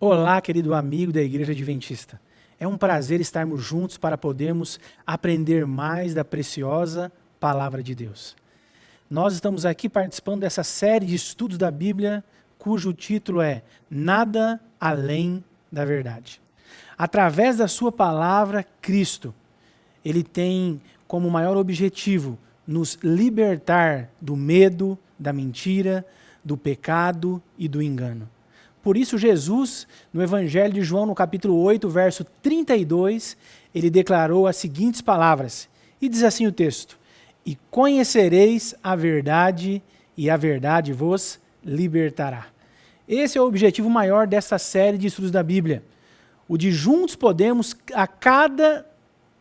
Olá, querido amigo da Igreja Adventista. É um prazer estarmos juntos para podermos aprender mais da preciosa Palavra de Deus. Nós estamos aqui participando dessa série de estudos da Bíblia, cujo título é Nada Além da Verdade. Através da sua palavra, Cristo, ele tem como maior objetivo nos libertar do medo, da mentira, do pecado e do engano. Por isso, Jesus, no Evangelho de João, no capítulo 8, verso 32, ele declarou as seguintes palavras. E diz assim o texto: E conhecereis a verdade, e a verdade vos libertará. Esse é o objetivo maior dessa série de estudos da Bíblia. O de juntos podemos, a cada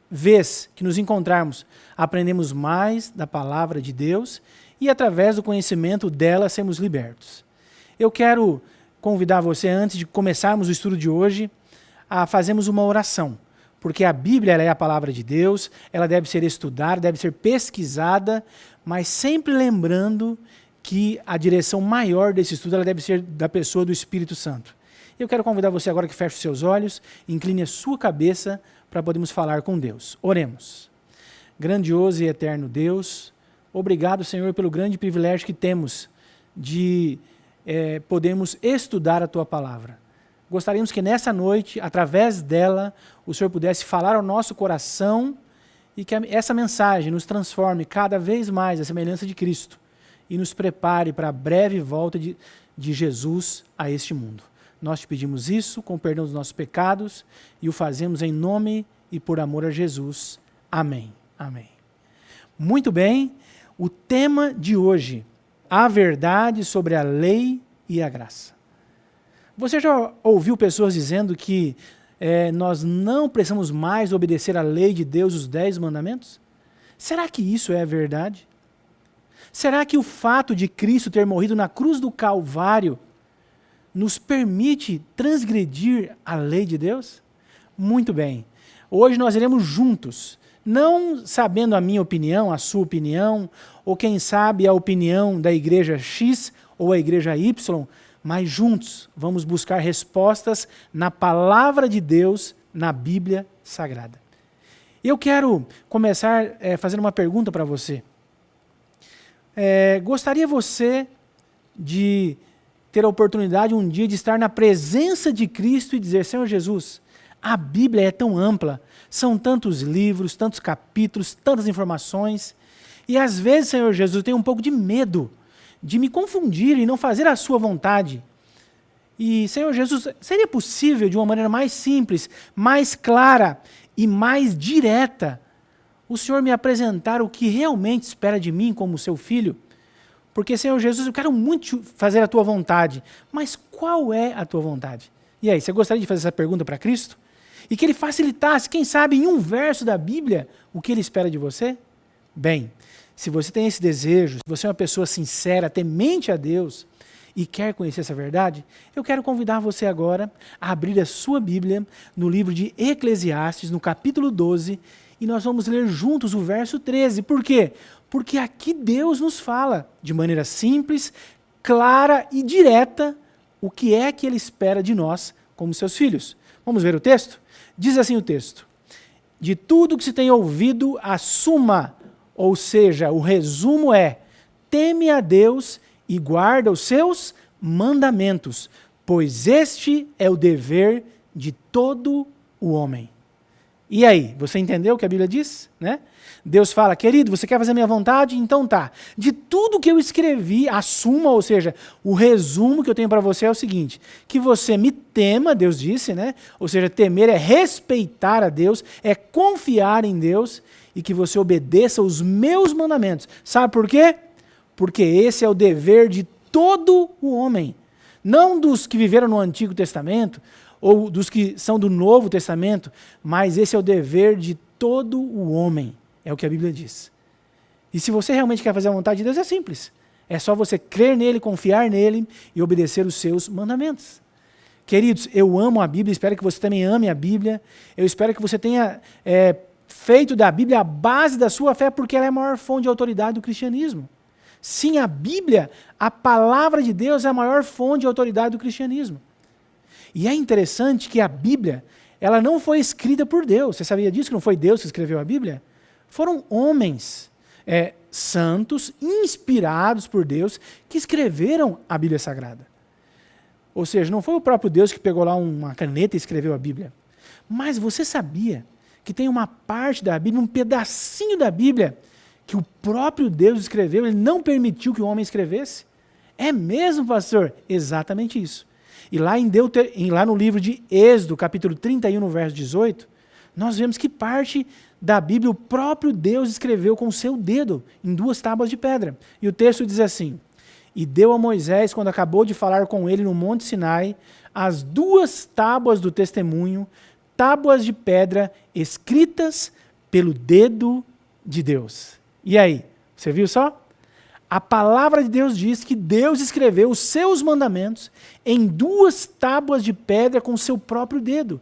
vez que nos encontrarmos, aprendemos mais da palavra de Deus e, através do conhecimento dela, sermos libertos. Eu quero convidar você, antes de começarmos o estudo de hoje, a fazermos uma oração, porque a Bíblia ela é a palavra de Deus, ela deve ser estudada, deve ser pesquisada, mas sempre lembrando que a direção maior desse estudo ela deve ser da pessoa do Espírito Santo. Eu quero convidar você agora que feche os seus olhos, incline a sua cabeça para podermos falar com Deus. Oremos. Grandioso e eterno Deus, obrigado, Senhor, pelo grande privilégio que temos de podemos estudar a Tua Palavra. Gostaríamos que nessa noite, através dela, o Senhor pudesse falar ao nosso coração e que essa mensagem nos transforme cada vez mais à semelhança de Cristo e nos prepare para a breve volta de Jesus a este mundo. Nós te pedimos isso com o perdão dos nossos pecados e o fazemos em nome e por amor a Jesus. Amém. Amém. Muito bem, o tema de hoje: a verdade sobre a lei e a graça. Você já ouviu pessoas dizendo que nós não precisamos mais obedecer à lei de Deus, os 10 mandamentos? Será que isso é a verdade? Será que o fato de Cristo ter morrido na cruz do Calvário nos permite transgredir a lei de Deus? Muito bem. Hoje nós iremos juntos, não sabendo a minha opinião, a sua opinião, ou quem sabe a opinião da igreja X ou a igreja Y, mas juntos vamos buscar respostas na palavra de Deus, na Bíblia Sagrada. Eu quero começar fazendo uma pergunta para você. Gostaria você de ter a oportunidade um dia de estar na presença de Cristo e dizer: Senhor Jesus, a Bíblia é tão ampla, são tantos livros, tantos capítulos, tantas informações, e às vezes, Senhor Jesus, eu tenho um pouco de medo de me confundir e não fazer a sua vontade. E, Senhor Jesus, seria possível, de uma maneira mais simples, mais clara e mais direta, o Senhor me apresentar o que realmente espera de mim como seu filho? Porque, Senhor Jesus, eu quero muito fazer a tua vontade, mas qual é a tua vontade? E aí, você gostaria de fazer essa pergunta para Cristo? E que ele facilitasse, quem sabe, em um verso da Bíblia, o que ele espera de você? Bem, se você tem esse desejo, se você é uma pessoa sincera, temente a Deus e quer conhecer essa verdade, eu quero convidar você agora a abrir a sua Bíblia no livro de Eclesiastes, no capítulo 12, e nós vamos ler juntos o verso 13. Por quê? Porque aqui Deus nos fala de maneira simples, clara e direta o que é que Ele espera de nós como seus filhos. Vamos ver o texto? Diz assim o texto: De tudo que se tem ouvido, a suma, ou seja, o resumo é: teme a Deus e guarda os seus mandamentos, pois este é o dever de todo o homem. E aí, você entendeu o que a Bíblia diz? Né? Deus fala: querido, você quer fazer a minha vontade? Então tá. De tudo que eu escrevi, a suma, ou seja, o resumo que eu tenho para você é o seguinte: que você me tema, Deus disse, né? Ou seja, temer é respeitar a Deus, é confiar em Deus, e que você obedeça os meus mandamentos. Sabe por quê? Porque esse é o dever de todo o homem. Não dos que viveram no Antigo Testamento, ou dos que são do Novo Testamento, mas esse é o dever de todo o homem, é o que a Bíblia diz. E se você realmente quer fazer a vontade de Deus, é simples. É só você crer nele, confiar nele e obedecer os seus mandamentos. Queridos, eu amo a Bíblia, espero que você também ame a Bíblia. Eu espero que você tenha feito da Bíblia a base da sua fé, porque ela é a maior fonte de autoridade do cristianismo. Sim, a Bíblia, a palavra de Deus, é a maior fonte de autoridade do cristianismo. E é interessante que a Bíblia, ela não foi escrita por Deus. Você sabia disso, que não foi Deus que escreveu a Bíblia? Foram homens santos, inspirados por Deus, que escreveram a Bíblia Sagrada. Ou seja, não foi o próprio Deus que pegou lá uma caneta e escreveu a Bíblia. Mas você sabia que tem uma parte da Bíblia, um pedacinho da Bíblia, que o próprio Deus escreveu, ele não permitiu que o homem escrevesse? É mesmo, pastor? Exatamente isso. E lá no livro de Êxodo, capítulo 31, no verso 18, nós vemos que parte da Bíblia o próprio Deus escreveu com o seu dedo em 2 tábuas de pedra. E o texto diz assim: e deu a Moisés, quando acabou de falar com ele no Monte Sinai, as 2 tábuas do testemunho, tábuas de pedra escritas pelo dedo de Deus. E aí, você viu só? A palavra de Deus diz que Deus escreveu os seus mandamentos em 2 tábuas de pedra com o seu próprio dedo.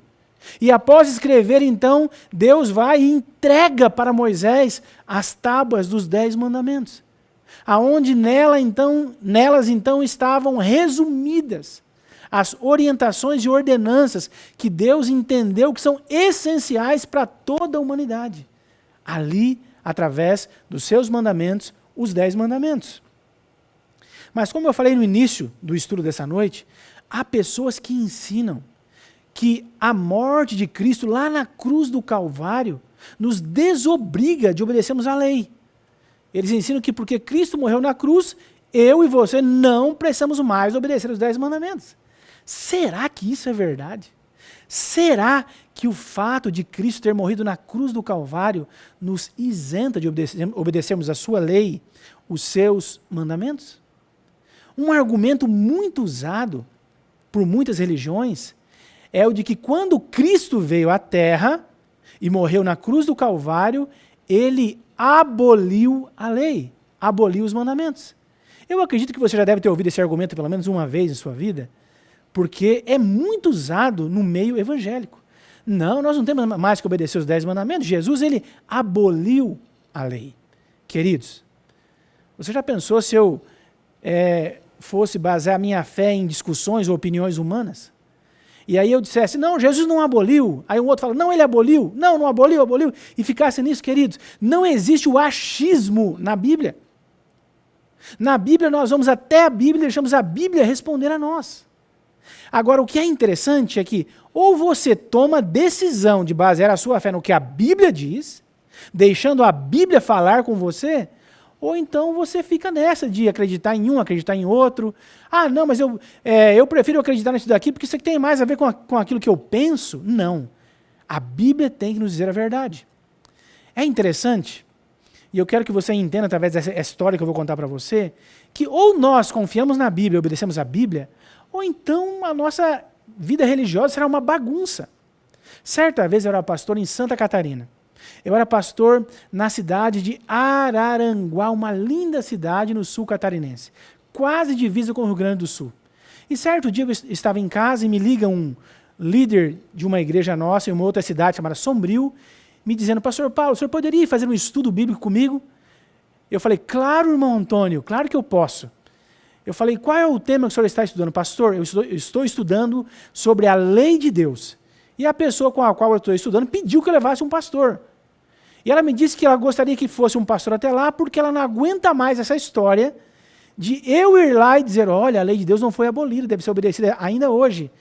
E após escrever, então, Deus vai e entrega para Moisés as tábuas dos 10 mandamentos, aonde nelas então estavam resumidas as orientações e ordenanças que Deus entendeu que são essenciais para toda a humanidade. Ali, através dos seus mandamentos, os 10 mandamentos. Mas como eu falei no início do estudo dessa noite, há pessoas que ensinam que a morte de Cristo lá na cruz do Calvário nos desobriga de obedecermos à lei. Eles ensinam que porque Cristo morreu na cruz, eu e você não precisamos mais obedecer os 10 mandamentos. Será que isso é verdade? Será que o fato de Cristo ter morrido na cruz do Calvário nos isenta de obedecermos a sua lei, os seus mandamentos? Um argumento muito usado por muitas religiões é o de que quando Cristo veio à Terra e morreu na cruz do Calvário, ele aboliu a lei, aboliu os mandamentos. Eu acredito que você já deve ter ouvido esse argumento pelo menos uma vez em sua vida, porque é muito usado no meio evangélico. Não, nós não temos mais que obedecer os 10 mandamentos. Jesus, ele aboliu a lei. Queridos, você já pensou se eu fosse basear a minha fé em discussões ou opiniões humanas? E aí eu dissesse, não, Jesus não aboliu. Aí um outro fala, não, ele aboliu. Não, não aboliu, aboliu. E ficasse nisso, queridos. Não existe o achismo na Bíblia. Na Bíblia nós vamos até a Bíblia e deixamos a Bíblia responder a nós. Agora, o que é interessante é que ou você toma decisão de basear a sua fé no que a Bíblia diz, deixando a Bíblia falar com você, ou então você fica nessa de acreditar em um, acreditar em outro. Ah, não, mas eu prefiro acreditar nisso daqui porque isso aqui tem mais a ver com aquilo que eu penso. Não. A Bíblia tem que nos dizer a verdade. É interessante, e eu quero que você entenda através dessa história que eu vou contar para você, que ou nós confiamos na Bíblia e obedecemos a Bíblia, ou então a nossa vida religiosa será uma bagunça. Certa vez eu era pastor em Santa Catarina. Eu era pastor na cidade de Araranguá, uma linda cidade no sul catarinense, quase divisa com o Rio Grande do Sul. E certo dia eu estava em casa e me liga um líder de uma igreja nossa em uma outra cidade chamada Sombrio, me dizendo, pastor Paulo, o senhor poderia fazer um estudo bíblico comigo? Eu falei, claro, irmão Antônio, claro que eu posso. Eu falei, qual é o tema que o senhor está estudando? Pastor, eu estou estudando sobre a lei de Deus. E a pessoa com a qual eu estou estudando pediu que eu levasse um pastor. E ela me disse que ela gostaria que fosse um pastor até lá, porque ela não aguenta mais essa história de eu ir lá e dizer, olha, a lei de Deus não foi abolida, deve ser obedecida ainda hoje.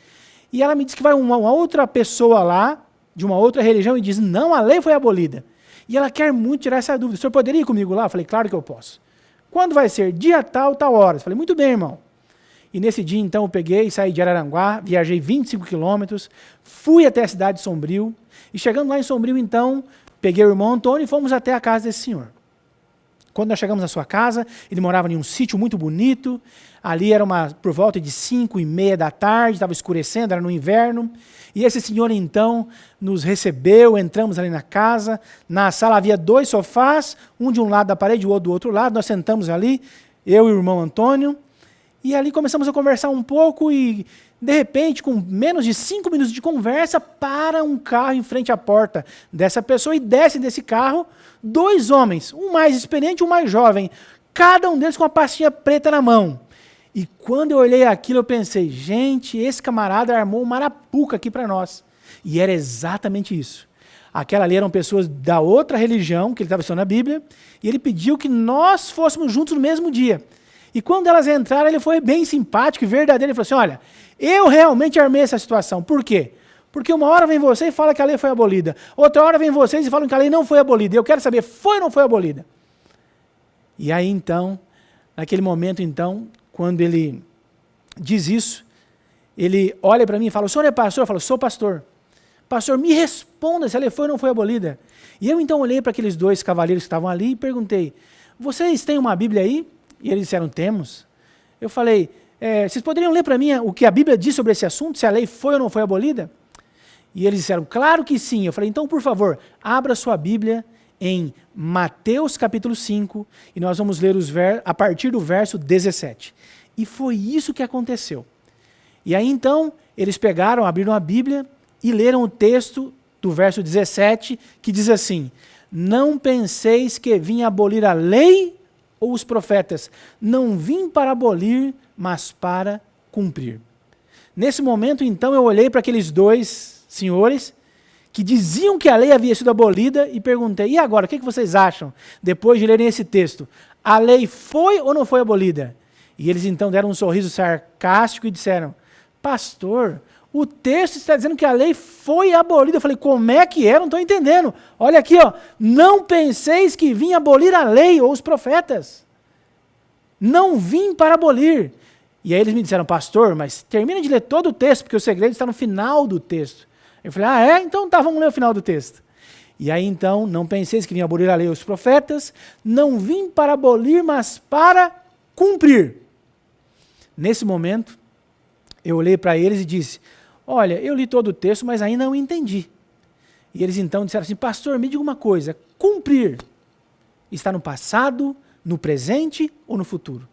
E ela me disse que vai uma outra pessoa lá, de uma outra religião, e diz, não, a lei foi abolida. E ela quer muito tirar essa dúvida. O senhor poderia ir comigo lá? Eu falei, claro que eu posso. Quando vai ser? Dia tal, tal horas. Eu falei, muito bem, irmão. E nesse dia, então, eu peguei, saí de Araranguá, viajei 25 quilômetros, fui até a cidade de Sombrio, e chegando lá em Sombrio, então, peguei o irmão Antônio e fomos até a casa desse senhor. Quando nós chegamos na sua casa, ele morava em um sítio muito bonito, ali era por volta de 5:30 da tarde, estava escurecendo, era no inverno, e esse senhor então nos recebeu, entramos ali na casa, na sala havia 2 sofás, um de um lado da parede, o outro do outro lado, nós sentamos ali, eu e o irmão Antônio, e ali começamos a conversar um pouco e, de repente, com menos de 5 minutos de conversa, para um carro em frente à porta dessa pessoa e descem desse carro 2 homens, um mais experiente e um mais jovem, cada um deles com uma pastinha preta na mão. E quando eu olhei aquilo, eu pensei, gente, esse camarada armou uma arapuca aqui para nós. E era exatamente isso. Aquela ali eram pessoas da outra religião, que ele estava estudando na Bíblia, e ele pediu que nós fôssemos juntos no mesmo dia. E quando elas entraram, ele foi bem simpático e verdadeiro. Ele falou assim, olha, eu realmente armei essa situação. Por quê? Porque uma hora vem você e fala que a lei foi abolida. Outra hora vem vocês e falam que a lei não foi abolida. Eu quero saber, foi ou não foi abolida? E aí então, naquele momento então, quando ele diz isso, ele olha para mim e fala, o senhor é pastor? Eu falo, sou pastor. Pastor, me responda se a lei foi ou não foi abolida. E eu então olhei para aqueles dois cavaleiros que estavam ali e perguntei, vocês têm uma Bíblia aí? E eles disseram, temos. Eu falei, vocês poderiam ler para mim o que a Bíblia diz sobre esse assunto, se a lei foi ou não foi abolida? E eles disseram, claro que sim. Eu falei, então, por favor, abra sua Bíblia em Mateus capítulo 5, e nós vamos ler a partir do verso 17. E foi isso que aconteceu. E aí, então, eles pegaram, abriram a Bíblia e leram o texto do verso 17, que diz assim, não penseis que vim abolir a lei ou os profetas. Não vim para abolir, mas para cumprir. Nesse momento, então, eu olhei para aqueles dois senhores que diziam que a lei havia sido abolida e perguntei, e agora, o que vocês acham? Depois de lerem esse texto, a lei foi ou não foi abolida? E eles então deram um sorriso sarcástico e disseram, pastor, o texto está dizendo que a lei foi abolida. Eu falei, como é que é? Eu não estou entendendo. Olha aqui, ó, não penseis que vim abolir a lei ou os profetas. Não vim para abolir. E aí eles me disseram, pastor, mas termina de ler todo o texto, porque o segredo está no final do texto. Eu falei, então tá, vamos ler o final do texto. E aí então, não penseis que vim abolir a lei ou os profetas, não vim para abolir, mas para cumprir. Nesse momento, eu olhei para eles e disse, olha, eu li todo o texto, mas ainda não entendi. E eles então disseram assim, pastor, me diga uma coisa, cumprir está no passado, no presente ou no futuro?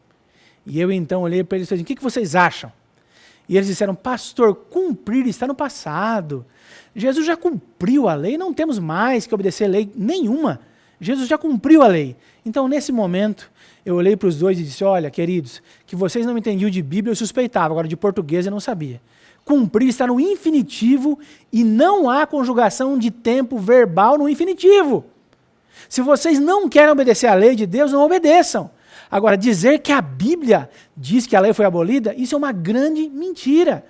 E eu então olhei para eles e falei, o que vocês acham? E eles disseram, pastor, cumprir está no passado. Jesus já cumpriu a lei, não temos mais que obedecer lei nenhuma. Jesus já cumpriu a lei. Então, nesse momento, eu olhei para os dois e disse, olha, queridos, que vocês não entendiam de Bíblia, eu suspeitava, agora de português eu não sabia. Cumprir está no infinitivo e não há conjugação de tempo verbal no infinitivo. Se vocês não querem obedecer à lei de Deus, não obedeçam. Agora, dizer que a Bíblia diz que a lei foi abolida, isso é uma grande mentira.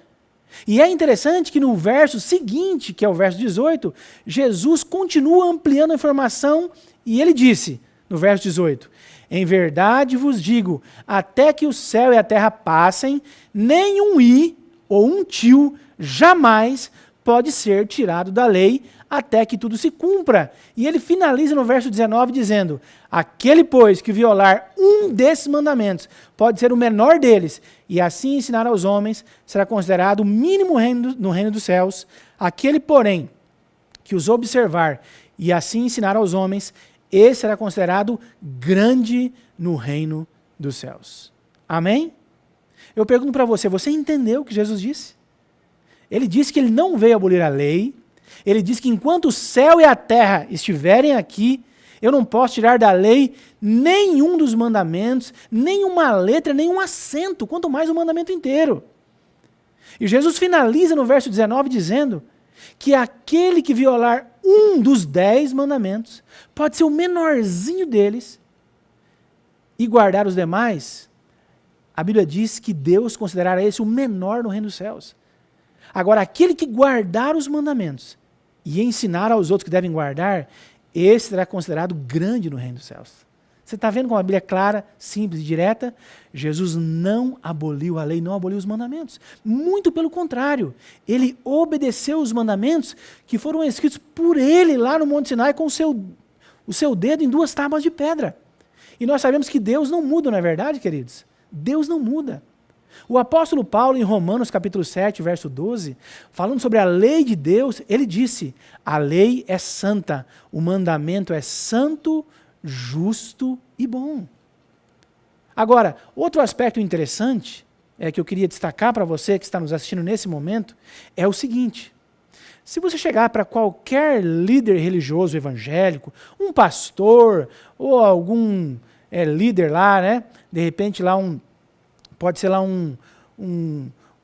E é interessante que no verso seguinte, que é o verso 18, Jesus continua ampliando a informação e ele disse, no verso 18, em verdade vos digo, até que o céu e a terra passem, nem um i ou um tio jamais pode ser tirado da lei até que tudo se cumpra. E ele finaliza no verso 19 dizendo, aquele, pois, que violar um desses mandamentos pode ser o menor deles, e assim ensinar aos homens, será considerado o mínimo no reino dos céus. Aquele, porém, que os observar e assim ensinar aos homens, esse será considerado grande no reino dos céus. Amém? Eu pergunto para você, você entendeu o que Jesus disse? Ele disse que ele não veio abolir a lei. Ele disse que enquanto o céu e a terra estiverem aqui, eu não posso tirar da lei nenhum dos mandamentos, nenhuma letra, nenhum acento, quanto mais o mandamento inteiro. E Jesus finaliza no verso 19 dizendo que aquele que violar um dos 10 mandamentos pode ser o menorzinho deles e guardar os demais. A Bíblia diz que Deus considerará esse o menor no reino dos céus. Agora, aquele que guardar os mandamentos e ensinar aos outros que devem guardar, esse será considerado grande no reino dos céus. Você está vendo como a Bíblia é clara, simples e direta? Jesus não aboliu a lei, não aboliu os mandamentos. Muito pelo contrário, ele obedeceu os mandamentos que foram escritos por ele lá no Monte Sinai com o seu dedo em 2 tábuas de pedra. E nós sabemos que Deus não muda, não é verdade, queridos? Deus não muda. O apóstolo Paulo, em Romanos capítulo 7, verso 12, falando sobre a lei de Deus, ele disse, a lei é santa, o mandamento é santo, justo e bom. Agora, outro aspecto interessante, que eu queria destacar para você que está nos assistindo nesse momento, é o seguinte, se você chegar para qualquer líder religioso evangélico, um pastor ou algum líder lá, né, de repente lá um pode ser lá um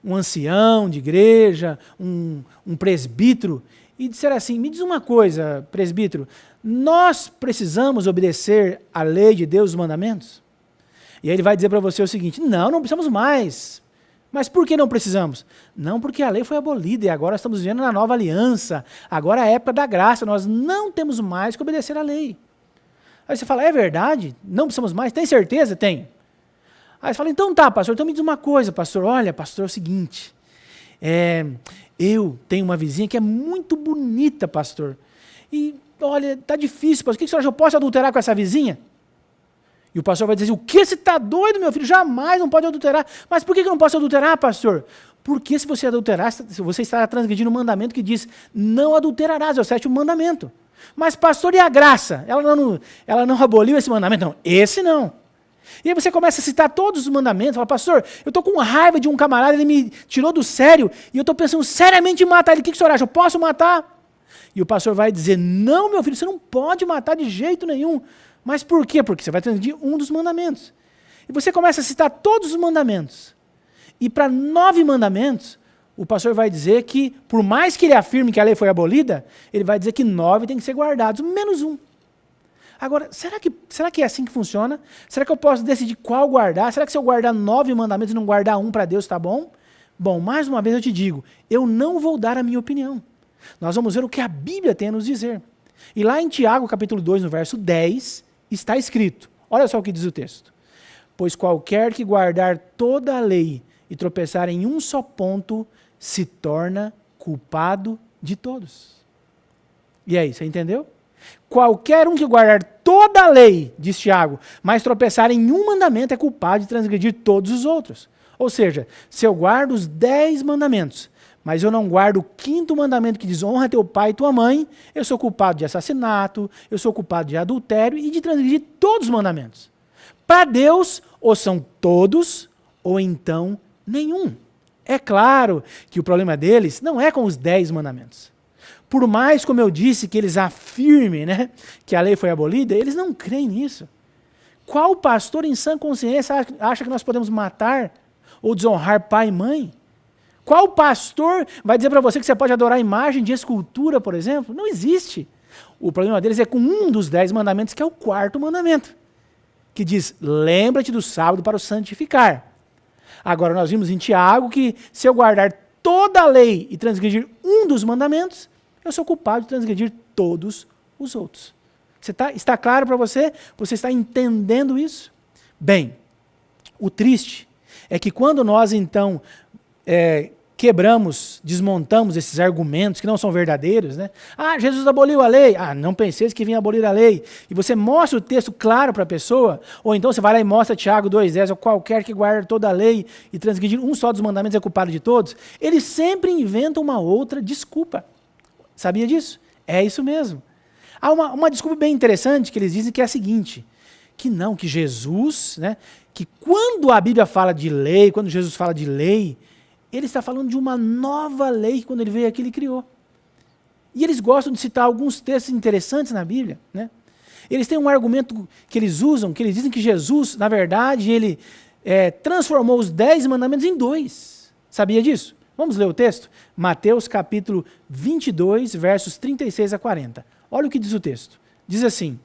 ancião de igreja, um presbítero, e disser assim, me diz uma coisa, presbítero, nós precisamos obedecer à lei de Deus, os mandamentos? E aí ele vai dizer para você o seguinte, não precisamos mais. Mas por que não precisamos? Não, porque a lei foi abolida e agora estamos vivendo na nova aliança, agora é a época da graça, nós não temos mais que obedecer à lei. Aí você fala, é verdade? Não precisamos mais? Tem certeza? Tem. Aí você fala, então tá, pastor, então me diz uma coisa, pastor, olha, pastor, é o seguinte, eu tenho uma vizinha que é muito bonita, pastor, e olha, tá difícil, pastor, o que você acha, eu posso adulterar com essa vizinha? E o pastor vai dizer, o que? Você está doido, meu filho? Jamais, não pode adulterar. Mas por que eu não posso adulterar, pastor? Porque se você adulterar, você estará transgredindo um mandamento que diz, não adulterarás, é o 7º mandamento. Mas pastor, e a graça? Ela não aboliu esse mandamento? Não, esse não. E aí você começa a citar todos os mandamentos, fala, pastor, eu estou com raiva de um camarada, ele me tirou do sério, e eu estou pensando seriamente em matar ele, o que o senhor acha? Eu posso matar? E o pastor vai dizer, não, meu filho, você não pode matar de jeito nenhum. Mas por quê? Porque você vai transgredir um dos mandamentos. E você começa a citar todos os mandamentos. E para 9 mandamentos, o pastor vai dizer que, por mais que ele afirme que a lei foi abolida, ele vai dizer que 9 tem que ser guardados, menos um. Agora, será que é assim que funciona? Será que eu posso decidir qual guardar? Será que se eu guardar 9 mandamentos e não guardar um para Deus, tá bom? Bom, mais uma vez eu te digo, eu não vou dar a minha opinião. Nós vamos ver o que a Bíblia tem a nos dizer. E lá em Tiago, capítulo 2, no verso 10, está escrito, olha só o que diz o texto. Pois qualquer que guardar toda a lei e tropeçar em um só ponto, se torna culpado de todos. E aí, você entendeu? Qualquer um que guardar toda a lei, diz Tiago, mas tropeçar em um mandamento é culpado de transgredir todos os outros. Ou seja, se eu guardo os 10 mandamentos, mas eu não guardo o 5º mandamento que diz honra teu pai e tua mãe, eu sou culpado de assassinato, eu sou culpado de adultério e de transgredir todos os mandamentos. Para Deus, ou são todos, ou então nenhum. É claro que o problema deles não é com os 10 mandamentos. Por mais, como eu disse, que eles afirmem, né, que a lei foi abolida, eles não creem nisso. Qual pastor em sã consciência acha que nós podemos matar ou desonrar pai e mãe? Qual pastor vai dizer para você que você pode adorar a imagem de escultura, por exemplo? Não existe. O problema deles é com um dos 10 mandamentos, que é o 4º mandamento, que diz, lembra-te do sábado para o santificar. Agora, nós vimos em Tiago que se eu guardar toda a lei e transgredir um dos mandamentos, eu sou culpado de transgredir todos os outros. Está claro para você? Você está entendendo isso? Bem, o triste é que quando nós, então, quebramos, desmontamos esses argumentos que não são verdadeiros, né? Ah, Jesus aboliu a lei. Ah, não penseis que vinha abolir a lei. E você mostra o texto claro para a pessoa, ou então você vai lá e mostra Tiago 2,10, ou qualquer que guarda toda a lei e transgredir um só dos mandamentos é culpado de todos. Eles sempre inventam uma outra desculpa. Sabia disso? É isso mesmo. Há uma desculpa bem interessante que eles dizem que é a seguinte, que Jesus, né, que quando a Bíblia fala de lei, quando Jesus fala de lei, ele está falando de uma nova lei que quando ele veio aqui ele criou. E eles gostam de citar alguns textos interessantes na Bíblia, né? Eles têm um argumento que eles usam, que eles dizem que Jesus, na verdade, ele transformou os 10 mandamentos em 2. Sabia disso? Vamos ler o texto? Mateus capítulo 22, versos 36 a 40. Olha o que diz o texto. Diz assim,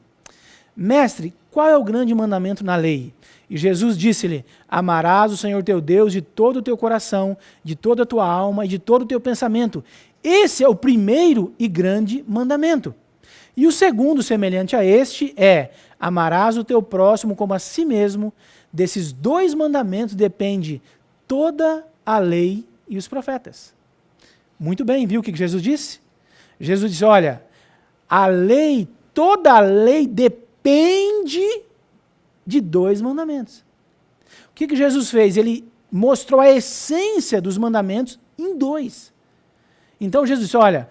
mestre, qual é o grande mandamento na lei? E Jesus disse-lhe, amarás o Senhor teu Deus de todo o teu coração, de toda a tua alma e de todo o teu pensamento. Esse é o primeiro e grande mandamento. E o segundo, semelhante a este, é, amarás o teu próximo como a si mesmo. Desses 2 mandamentos depende toda a lei e os profetas. Muito bem, viu o que Jesus disse? Jesus disse, olha, a lei, toda a lei depende de 2 mandamentos. O que Jesus fez? Ele mostrou a essência dos mandamentos em 2. Então Jesus disse, olha,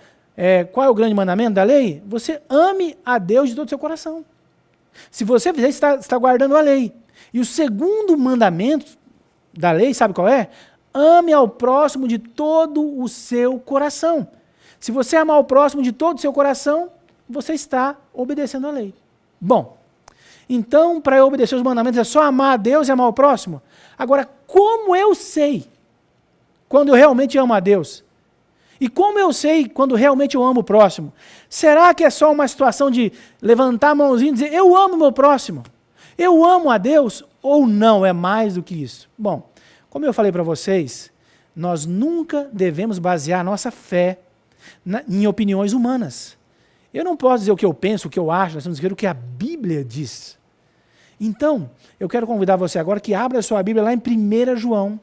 qual é o grande mandamento da lei? Você ame a Deus de todo o seu coração. Se você fizer isso, está guardando a lei. E o segundo mandamento da lei, sabe qual é? Ame ao próximo de todo o seu coração. Se você amar o próximo de todo o seu coração, você está obedecendo a lei. Bom, então, para eu obedecer os mandamentos, é só amar a Deus e amar o próximo? Agora, como eu sei quando eu realmente amo a Deus? E como eu sei quando realmente eu amo o próximo? Será que é só uma situação de levantar a mãozinha e dizer, eu amo o meu próximo? Eu amo a Deus? Ou não, é mais do que isso? Bom, como eu falei para vocês, nós nunca devemos basear a nossa fé em opiniões humanas. Eu não posso dizer o que eu penso, o que eu acho, nós temos que dizer o que a Bíblia diz. Então, eu quero convidar você agora que abra a sua Bíblia lá em 1 João.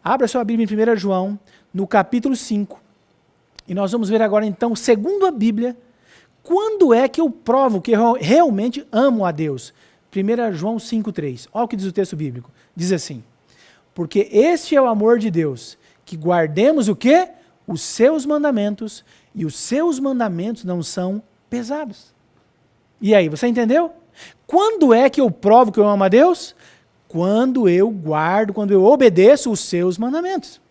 Abra a sua Bíblia em 1 João, no capítulo 5. E nós vamos ver agora, então, segundo a Bíblia, quando é que eu provo que eu realmente amo a Deus? 1 João 5,3. Olha o que diz o texto bíblico. Diz assim, porque este é o amor de Deus, que guardemos o quê? Os seus mandamentos, e os seus mandamentos não são pesados. E aí, você entendeu? Quando é que eu provo que eu amo a Deus? Quando eu guardo, quando eu obedeço os seus mandamentos.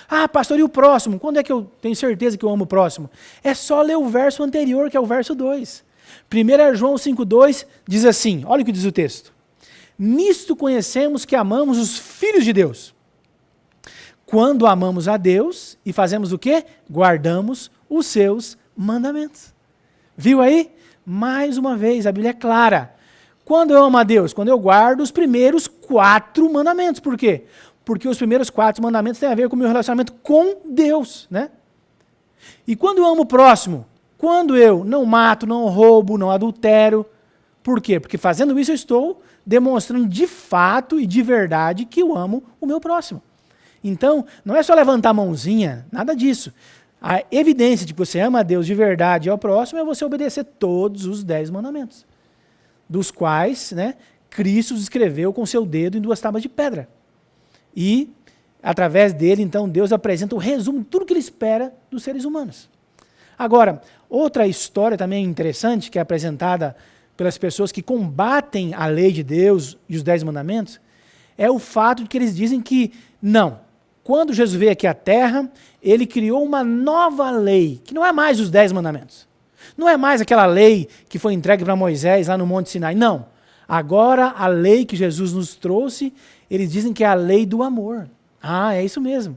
Ah, pastor, e o próximo? Quando é que eu tenho certeza que eu amo o próximo? É só ler o verso anterior, que é o verso 2. 1 João 5,2 diz assim, olha o que diz o texto. Nisto conhecemos que amamos os filhos de Deus. Quando amamos a Deus e fazemos o quê? Guardamos os seus mandamentos. Viu aí? Mais uma vez, a Bíblia é clara. Quando eu amo a Deus? Quando eu guardo os primeiros 4 mandamentos. Por quê? Porque os primeiros 4 mandamentos têm a ver com o meu relacionamento com Deus, né? E quando eu amo o próximo? Quando eu não mato, não roubo, não adultero. Por quê? Porque fazendo isso eu estou demonstrando de fato e de verdade que eu amo o meu próximo. Então, não é só levantar a mãozinha, nada disso. A evidência de que você ama a Deus de verdade e ao próximo é você obedecer todos os 10 mandamentos, dos quais, né, Cristo escreveu com seu dedo em 2 tábuas de pedra. E, através dele, então, Deus apresenta o resumo de tudo que ele espera dos seres humanos. Agora, outra história também interessante, que é apresentada pelas pessoas que combatem a lei de Deus e os 10 mandamentos, é o fato de que eles dizem que, não, quando Jesus veio aqui à Terra, ele criou uma nova lei, que não é mais os 10 mandamentos. Não é mais aquela lei que foi entregue para Moisés lá no Monte Sinai, não. Agora, a lei que Jesus nos trouxe, eles dizem que é a lei do amor. Ah, é isso mesmo.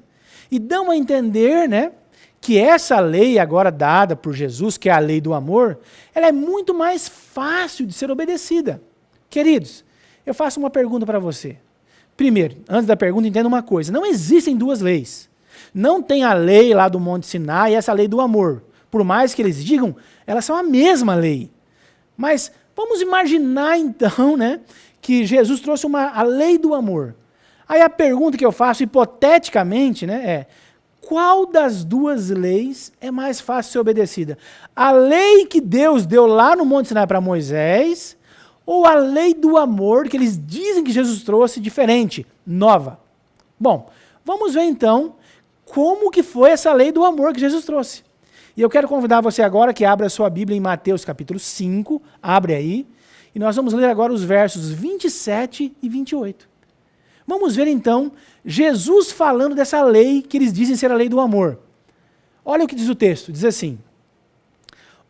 E dão a entender, né, que essa lei agora dada por Jesus, que é a lei do amor, ela é muito mais fácil de ser obedecida. Queridos, eu faço uma pergunta para você. Primeiro, antes da pergunta, entenda uma coisa. Não existem 2 leis. Não tem a lei lá do Monte Sinai e essa lei do amor. Por mais que eles digam, elas são a mesma lei. Mas vamos imaginar então, né, que Jesus trouxe a lei do amor. Aí a pergunta que eu faço hipoteticamente, né, é: qual das 2 leis é mais fácil de ser obedecida? A lei que Deus deu lá no Monte Sinai para Moisés, ou a lei do amor que eles dizem que Jesus trouxe diferente, nova? Bom, vamos ver então como que foi essa lei do amor que Jesus trouxe. E eu quero convidar você agora que abra a sua Bíblia em Mateus capítulo 5, abre aí, e nós vamos ler agora os versos 27 e 28. Vamos ver então Jesus falando dessa lei que eles dizem ser a lei do amor. Olha o que diz o texto, diz assim: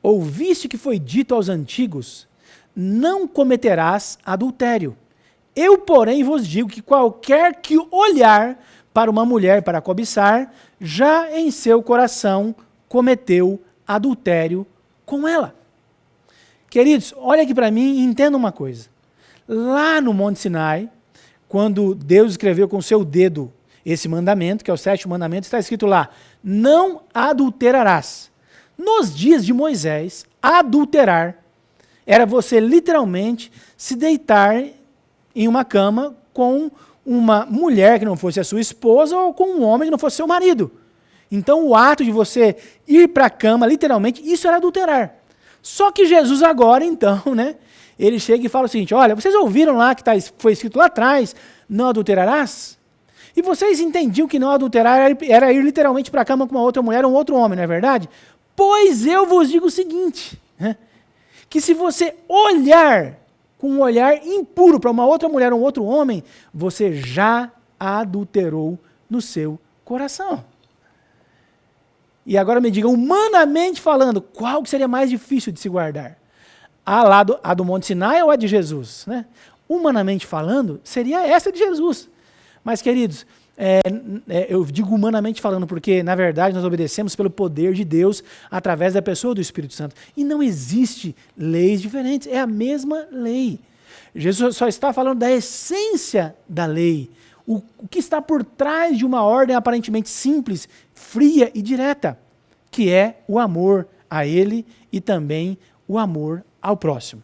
ouviste que foi dito aos antigos, não cometerás adultério. Eu, porém, vos digo que qualquer que olhar para uma mulher para cobiçar, já em seu coração cometeu adultério com ela. Queridos, olha aqui para mim e entenda uma coisa. Lá no Monte Sinai, quando Deus escreveu com seu dedo esse mandamento, que é o 7º mandamento, está escrito lá: não adulterarás. Nos dias de Moisés, adulterar era você literalmente se deitar em uma cama com uma mulher que não fosse a sua esposa ou com um homem que não fosse seu marido. Então o ato de você ir para a cama, literalmente, isso era adulterar. Só que Jesus agora, então, né, ele chega e fala o seguinte: olha, vocês ouviram lá que foi escrito lá atrás, não adulterarás? E vocês entendiam que não adulterar era ir literalmente para a cama com uma outra mulher ou um outro homem, não é verdade? Pois eu vos digo o seguinte, né, que se você olhar com um olhar impuro para uma outra mulher ou um outro homem, você já adulterou no seu coração. E agora me diga, humanamente falando, qual que seria mais difícil de se guardar? A do Monte Sinai ou a de Jesus? Né? Humanamente falando, seria essa de Jesus. Mas, queridos, eu digo humanamente falando, porque, na verdade, nós obedecemos pelo poder de Deus através da pessoa do Espírito Santo. E não existe leis diferentes, é a mesma lei. Jesus só está falando da essência da lei, o que está por trás de uma ordem aparentemente simples, fria e direta, que é o amor a Ele e também o amor ao próximo.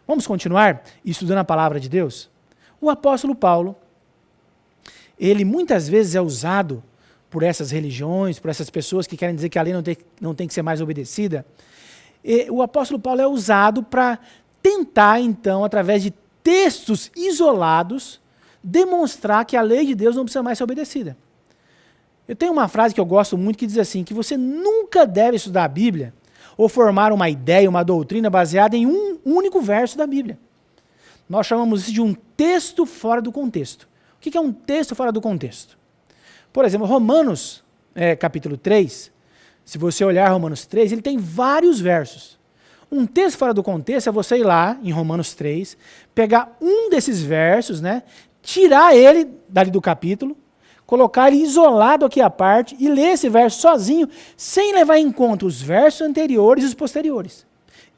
Vamos continuar estudando a palavra de Deus? O apóstolo Paulo, ele muitas vezes é usado por essas religiões, por essas pessoas que querem dizer que a lei não tem que ser mais obedecida. O apóstolo Paulo é usado para tentar, então, através de textos isolados, demonstrar que a lei de Deus não precisa mais ser obedecida. Eu tenho uma frase que eu gosto muito que diz assim, que você nunca deve estudar a Bíblia ou formar uma ideia, uma doutrina baseada em um único verso da Bíblia. Nós chamamos isso de um texto fora do contexto. O que é um texto fora do contexto? Por exemplo, Romanos, capítulo 3, se você olhar Romanos 3, ele tem vários versos. Um texto fora do contexto é você ir lá, em Romanos 3, pegar um desses versos, né, tirar ele dali do capítulo, colocar ele isolado aqui à parte e ler esse verso sozinho, sem levar em conta os versos anteriores e os posteriores.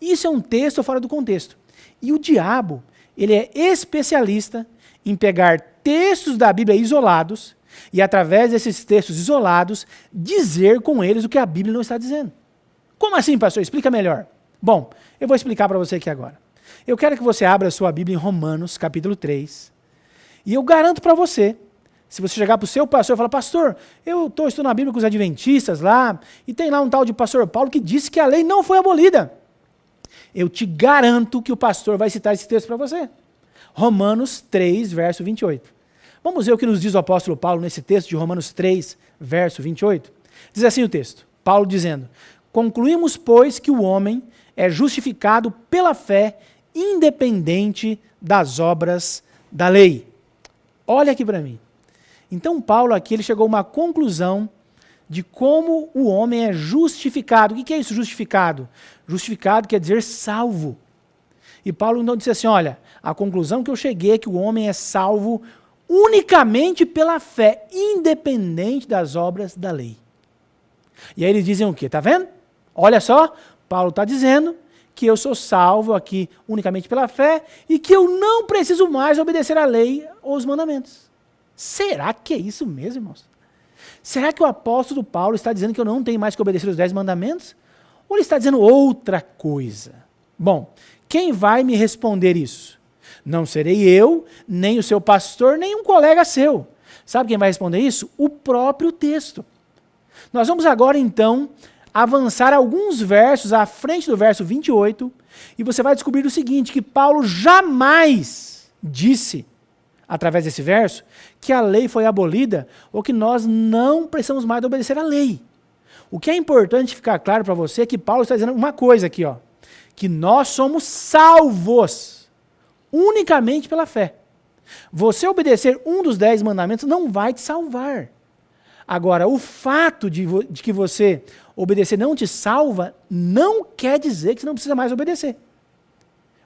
Isso é um texto fora do contexto. E o diabo, ele é especialista em pegar textos da Bíblia isolados e, através desses textos isolados, dizer com eles o que a Bíblia não está dizendo. Como assim, pastor? Explica melhor. Bom, eu vou explicar para você aqui agora. Eu quero que você abra a sua Bíblia em Romanos, capítulo 3, e eu garanto para você, se você chegar para o seu pastor e falar, pastor, eu estou estudando a Bíblia com os adventistas lá, e tem lá um tal de pastor Paulo que disse que a lei não foi abolida. Eu te garanto que o pastor vai citar esse texto para você. Romanos 3, verso 28. Vamos ver o que nos diz o apóstolo Paulo nesse texto de Romanos 3, verso 28. Diz assim o texto, Paulo dizendo, concluímos, pois, que o homem é justificado pela fé, independente das obras da lei. Olha aqui para mim. Então Paulo aqui ele chegou a uma conclusão de como o homem é justificado. O que é isso, justificado? Justificado quer dizer salvo. E Paulo então disse assim, olha, a conclusão que eu cheguei é que o homem é salvo unicamente pela fé, independente das obras da lei. E aí eles dizem o quê? Está vendo? Olha só, Paulo está dizendo que eu sou salvo aqui unicamente pela fé e que eu não preciso mais obedecer à lei ou aos mandamentos. Será que é isso mesmo, irmãos? Será que o apóstolo Paulo está dizendo que eu não tenho mais que obedecer os 10 mandamentos? Ou ele está dizendo outra coisa? Bom, quem vai me responder isso? Não serei eu, nem o seu pastor, nem um colega seu. Sabe quem vai responder isso? O próprio texto. Nós vamos agora, então, avançar alguns versos à frente do verso 28, e você vai descobrir o seguinte, que Paulo jamais disse, através desse verso, que a lei foi abolida ou que nós não precisamos mais obedecer à lei. O que é importante ficar claro para você é que Paulo está dizendo uma coisa aqui, ó, que nós somos salvos unicamente pela fé. Você obedecer um dos 10 mandamentos não vai te salvar. Agora, o fato de que você obedecer não te salva, não quer dizer que você não precisa mais obedecer.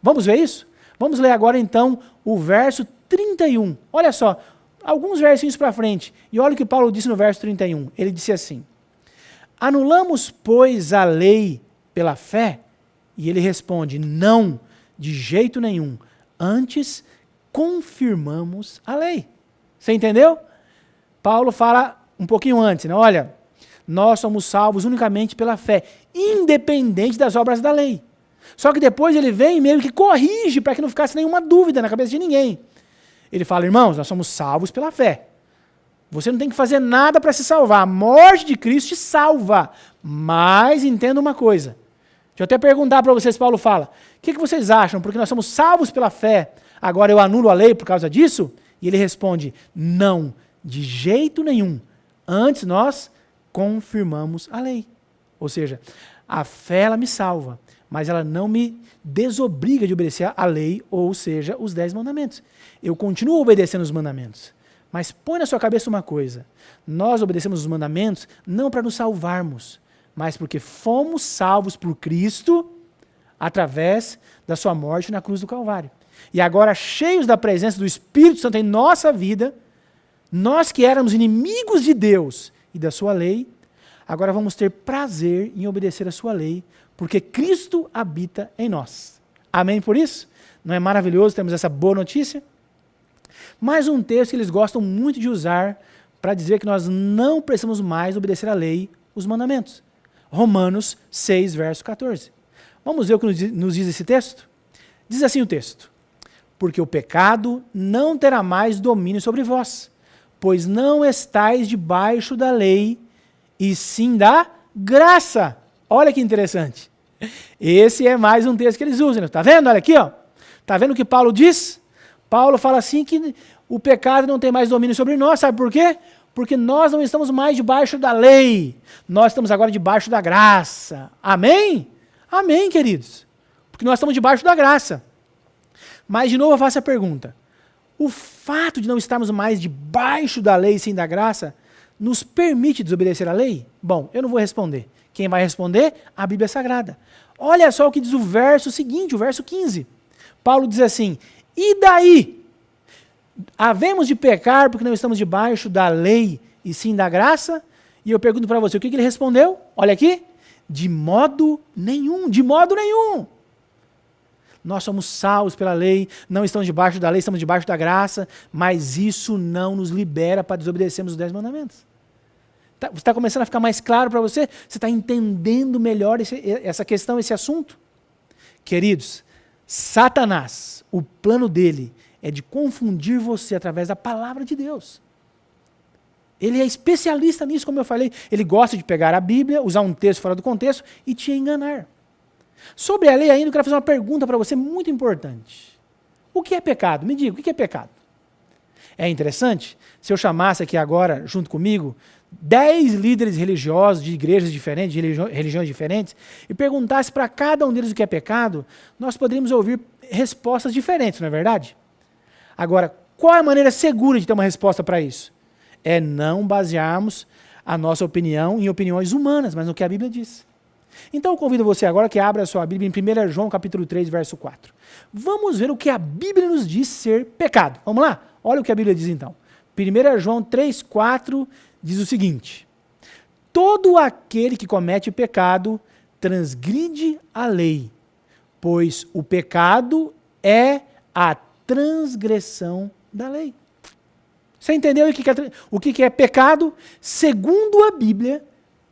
Vamos ver isso? Vamos ler agora então o verso 31. Olha só, alguns versinhos para frente. E olha o que Paulo disse no verso 31. Ele disse assim, anulamos, pois, a lei pela fé? E ele responde, não, de jeito nenhum. Antes, confirmamos a lei. Você entendeu? Paulo fala um pouquinho antes, né? Olha, nós somos salvos unicamente pela fé, independente das obras da lei. Só que depois ele vem e meio que corrige para que não ficasse nenhuma dúvida na cabeça de ninguém. Ele fala, irmãos, nós somos salvos pela fé. Você não tem que fazer nada para se salvar. A morte de Cristo te salva. Mas entenda uma coisa. Deixa eu até perguntar para vocês, Paulo fala, o que vocês acham? Porque nós somos salvos pela fé, agora eu anulo a lei por causa disso? E ele responde, não, de jeito nenhum. Antes nós confirmamos a lei. Ou seja, a fé ela me salva, mas ela não me desobriga de obedecer a lei, ou seja, os 10 mandamentos. Eu continuo obedecendo os mandamentos. Mas põe na sua cabeça uma coisa, nós obedecemos os mandamentos não para nos salvarmos, mas porque fomos salvos por Cristo através da sua morte na cruz do Calvário. E agora, cheios da presença do Espírito Santo em nossa vida, Nós que éramos inimigos de Deus e da sua lei, agora vamos ter prazer em obedecer a sua lei, porque Cristo habita em nós. Amém por isso? Não é maravilhoso termos essa boa notícia? Mais um texto que eles gostam muito de usar para dizer que nós não precisamos mais obedecer à lei, os mandamentos. Romanos 6, verso 14. Vamos ver o que nos diz esse texto? Diz assim o texto: porque o pecado não terá mais domínio sobre vós, pois não estáis debaixo da lei, e sim da graça. Olha que interessante. Esse é mais um texto que eles usam. Está vendo? Olha aqui, ó. Está vendo o que Paulo diz? Paulo fala assim que o pecado não tem mais domínio sobre nós. Sabe por quê? Porque nós não estamos mais debaixo da lei. Nós estamos agora debaixo da graça. Amém? Amém, queridos. Porque nós estamos debaixo da graça. Mas, de novo, eu faço a pergunta. O fato de não estarmos mais debaixo da lei, sim da graça, nos permite desobedecer a lei? Bom, eu não vou responder. Quem vai responder? A Bíblia Sagrada. Olha só o que diz o verso seguinte, o verso 15. Paulo diz assim: e daí? Havemos de pecar porque não estamos debaixo da lei e sim da graça? E eu pergunto para você, o que ele respondeu? Olha aqui. De modo nenhum, de modo nenhum. Nós somos salvos pela lei, não estamos debaixo da lei, estamos debaixo da graça, mas isso não nos libera para desobedecermos os 10 mandamentos. Está começando a ficar mais claro para você? Você está entendendo melhor essa questão, esse assunto? Queridos, Satanás, o plano dele é de confundir você através da palavra de Deus. Ele é especialista nisso, como eu falei. Ele gosta de pegar a Bíblia, usar um texto fora do contexto e te enganar. Sobre a lei ainda, eu quero fazer uma pergunta para você muito importante. O que é pecado? Me diga, o que é pecado? É interessante se eu chamasse aqui agora, junto comigo, 10 líderes religiosos de igrejas diferentes, de religiões diferentes, e perguntasse para cada um deles o que é pecado, nós poderíamos ouvir respostas diferentes, não é verdade? Agora, qual é a maneira segura de ter uma resposta para isso? É não basearmos a nossa opinião em opiniões humanas, mas no que a Bíblia diz. Então eu convido você agora que abra a sua Bíblia em 1 João capítulo 3, verso 4. Vamos ver o que a Bíblia nos diz ser pecado. Vamos lá? Olha o que a Bíblia diz então. 1 João 3, 4 diz o seguinte: todo aquele que comete pecado transgride a lei, pois o pecado é a transgressão da lei. Você entendeu o que é pecado? Segundo a Bíblia,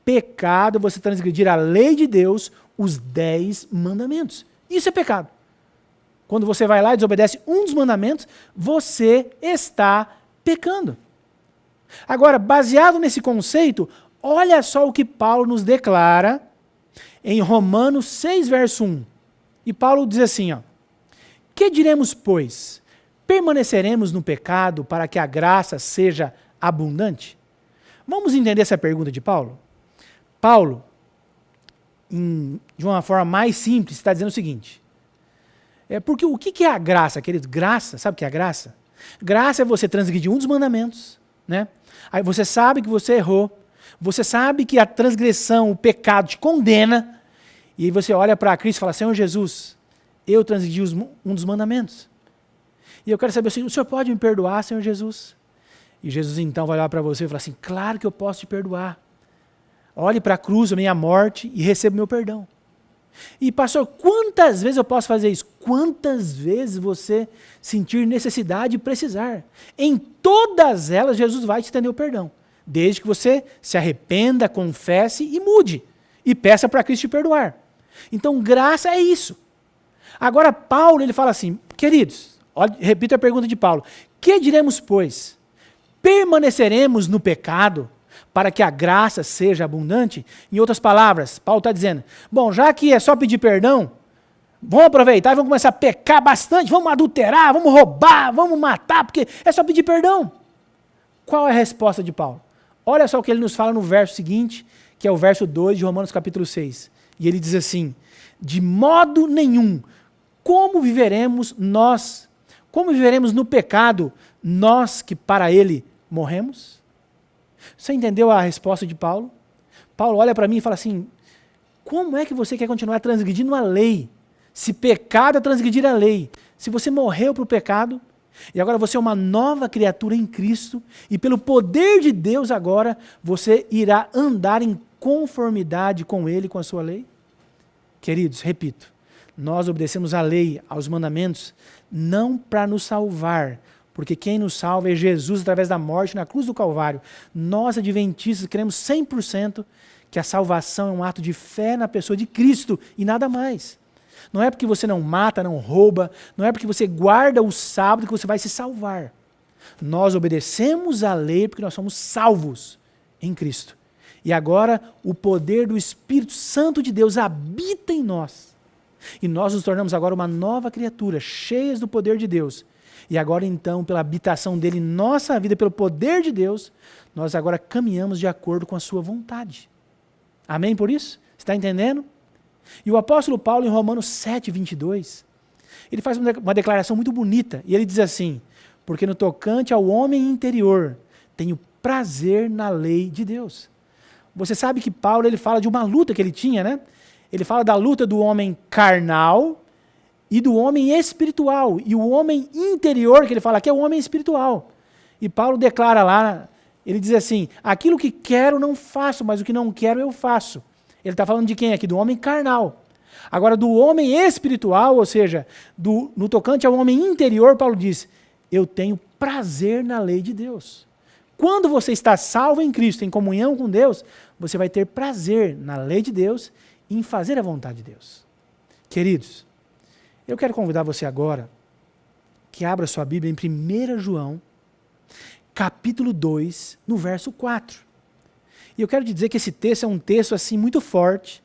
pecado é você transgredir a lei de Deus, os 10 mandamentos. Isso é pecado. Quando você vai lá e desobedece um dos mandamentos, você está pecando. Agora, baseado nesse conceito, olha só o que Paulo nos declara em Romanos 6, verso 1. E Paulo diz assim, ó: que diremos, pois? Permaneceremos no pecado para que a graça seja abundante? Vamos entender essa pergunta de Paulo? Paulo, de uma forma mais simples, está dizendo o seguinte: porque o que é a graça, queridos? Graça, sabe o que é a graça? Graça é você transgredir um dos mandamentos, né? Aí você sabe que você errou, você sabe que a transgressão, o pecado te condena, e aí você olha para Cristo e fala: Senhor Jesus, eu transgredi um dos mandamentos. E eu quero saber, o Senhor pode me perdoar, Senhor Jesus? E Jesus então vai olhar para você e falar assim: claro que eu posso te perdoar. Olhe para a cruz, a minha morte, e receba o meu perdão. E pastor, quantas vezes eu posso fazer isso? Quantas vezes você sentir necessidade e precisar? Em todas elas, Jesus vai te estender o perdão. Desde que você se arrependa, confesse e mude. E peça para Cristo te perdoar. Então, graça é isso. Agora, Paulo, ele fala assim, queridos, olha, repito a pergunta de Paulo: que diremos, pois? Permaneceremos no pecado para que a graça seja abundante? Em outras palavras, Paulo está dizendo, bom, já que é só pedir perdão, vamos aproveitar e vamos começar a pecar bastante, vamos adulterar, vamos roubar, vamos matar, porque é só pedir perdão. Qual é a resposta de Paulo? Olha só o que ele nos fala no verso seguinte, que é o verso 2 de Romanos capítulo 6. E ele diz assim: de modo nenhum, como viveremos no pecado, nós que para ele morremos? Você entendeu a resposta de Paulo? Paulo olha para mim e fala assim: como é que você quer continuar transgredindo a lei? Se pecado é transgredir a lei, se você morreu para o pecado, E agora você é uma nova criatura em Cristo, e pelo poder de Deus agora, você irá andar em conformidade com Ele, com a sua lei? Queridos, repito, nós obedecemos a lei, aos mandamentos, não para nos salvar, porque quem nos salva é Jesus através da morte na cruz do Calvário. Nós, adventistas, cremos 100% que a salvação é um ato de fé na pessoa de Cristo e nada mais. Não é porque você não mata, não rouba, não é porque você guarda o sábado que você vai se salvar. Nós obedecemos a lei porque nós somos salvos em Cristo. E agora o poder do Espírito Santo de Deus habita em nós. E nós nos tornamos agora uma nova criatura, cheias do poder de Deus. E agora então, pela habitação dele em nossa vida, pelo poder de Deus, nós agora caminhamos de acordo com a sua vontade. Amém por isso? Está entendendo? E o apóstolo Paulo, em Romanos 7, 22, ele faz uma declaração muito bonita. E ele diz assim: porque no tocante ao homem interior, tenho prazer na lei de Deus. Você sabe que Paulo ele fala de uma luta que ele tinha, né? Ele fala da luta do homem carnal e do homem espiritual. E o homem interior, que ele fala aqui, é o homem espiritual. E Paulo declara lá, ele diz assim: aquilo que quero não faço, mas o que não quero eu faço. Ele está falando de quem aqui? Do homem carnal. Agora, do homem espiritual, ou seja, no tocante ao homem interior, Paulo diz: eu tenho prazer na lei de Deus. Quando você está salvo em Cristo, em comunhão com Deus, você vai ter prazer na lei de Deus e em fazer a vontade de Deus. Queridos, eu quero convidar você agora que abra sua Bíblia em 1 João, capítulo 2, no verso 4. E eu quero te dizer que esse texto é um texto assim muito forte.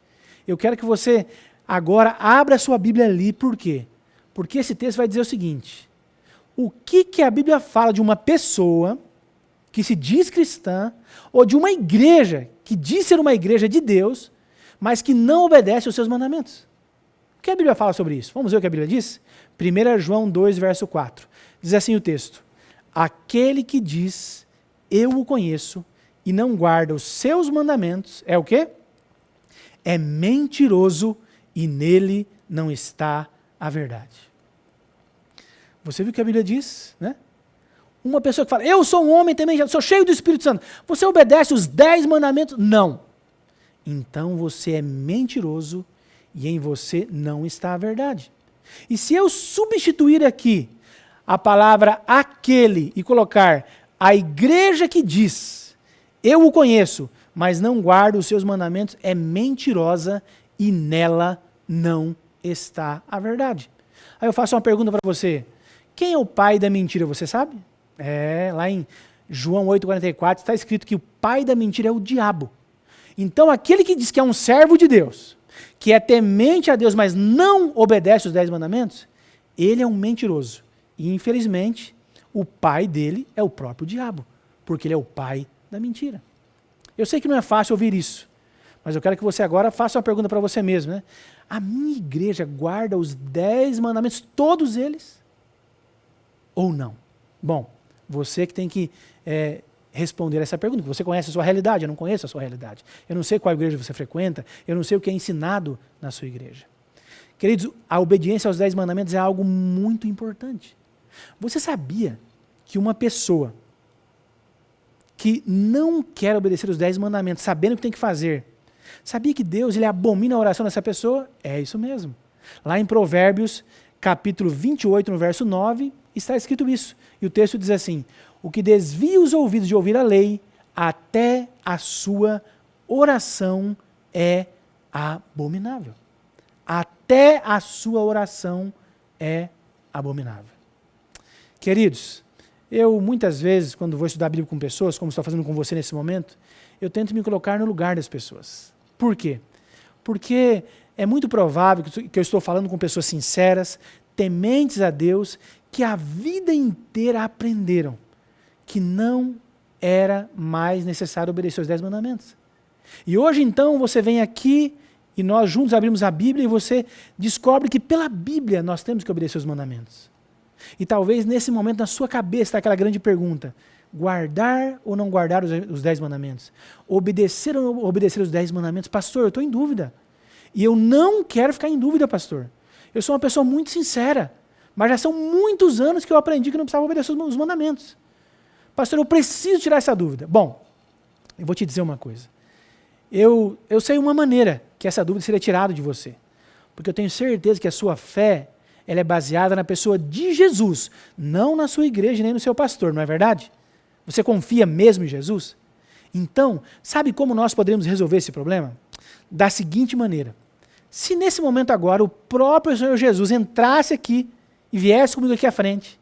Eu quero que você agora abra a sua Bíblia ali. Por quê? Porque esse texto vai dizer o seguinte: o que a Bíblia fala de uma pessoa que se diz cristã, ou de uma igreja que diz ser uma igreja de Deus, mas que não obedece aos seus mandamentos? O que a Bíblia fala sobre isso? Vamos ver o que a Bíblia diz? 1 João 2, verso 4. Diz assim o texto: aquele que diz, eu o conheço, e não guarda os seus mandamentos, é o quê? É mentiroso e nele não está a verdade. Você viu o que a Bíblia diz, né? Uma pessoa que fala, eu sou um homem também, sou cheio do Espírito Santo. Você obedece os 10 mandamentos? Não. Então você é mentiroso e em você não está a verdade. E se eu substituir aqui a palavra aquele e colocar a igreja que diz, eu o conheço, mas não guarda os seus mandamentos, é mentirosa e nela não está a verdade. Aí eu faço uma pergunta para você: quem é o pai da mentira, você sabe? Lá em João 8,44 está escrito que o pai da mentira é o diabo. Então aquele que diz que é um servo de Deus, que é temente a Deus, mas não obedece os 10 mandamentos, ele é um mentiroso. E infelizmente, o pai dele é o próprio diabo, porque ele é o pai da mentira. Eu sei que não é fácil ouvir isso, mas eu quero que você agora faça uma pergunta para você mesmo, né? A minha igreja guarda os 10 mandamentos, todos eles? Ou não? Bom, você que tem que responder essa pergunta, porque você conhece a sua realidade, eu não conheço a sua realidade. Eu não sei qual igreja você frequenta, eu não sei o que é ensinado na sua igreja. Queridos, a obediência aos 10 mandamentos é algo muito importante. Você sabia que uma pessoa que não quer obedecer os 10 mandamentos, sabendo o que tem que fazer, sabia que Deus ele abomina a oração dessa pessoa? É isso mesmo. Lá em Provérbios, capítulo 28, no verso 9, está escrito isso. E o texto diz assim: o que desvia os ouvidos de ouvir a lei, até a sua oração é abominável. Até a sua oração é abominável. Queridos, eu muitas vezes, quando vou estudar a Bíblia com pessoas, como estou fazendo com você nesse momento, eu tento me colocar no lugar das pessoas. Por quê? Porque é muito provável que eu estou falando com pessoas sinceras, tementes a Deus, que a vida inteira aprenderam que não era mais necessário obedecer os 10 mandamentos. E hoje então você vem aqui e nós juntos abrimos a Bíblia e você descobre que pela Bíblia nós temos que obedecer os mandamentos. E talvez nesse momento na sua cabeça está aquela grande pergunta: guardar ou não guardar os 10 mandamentos? Obedecer ou não obedecer os 10 mandamentos? Pastor, eu estou em dúvida. E eu não quero ficar em dúvida, pastor. Eu sou uma pessoa muito sincera. Mas já são muitos anos que eu aprendi que não precisava obedecer os mandamentos. Pastor, eu preciso tirar essa dúvida. Bom, eu vou te dizer uma coisa. Eu sei uma maneira que essa dúvida seria tirada de você. Porque eu tenho certeza que a sua fé ela é baseada na pessoa de Jesus, não na sua igreja nem no seu pastor, não é verdade? Você confia mesmo em Jesus? Então, sabe como nós poderíamos resolver esse problema? Da seguinte maneira. Se nesse momento agora o próprio Senhor Jesus entrasse aqui e viesse comigo aqui à frente,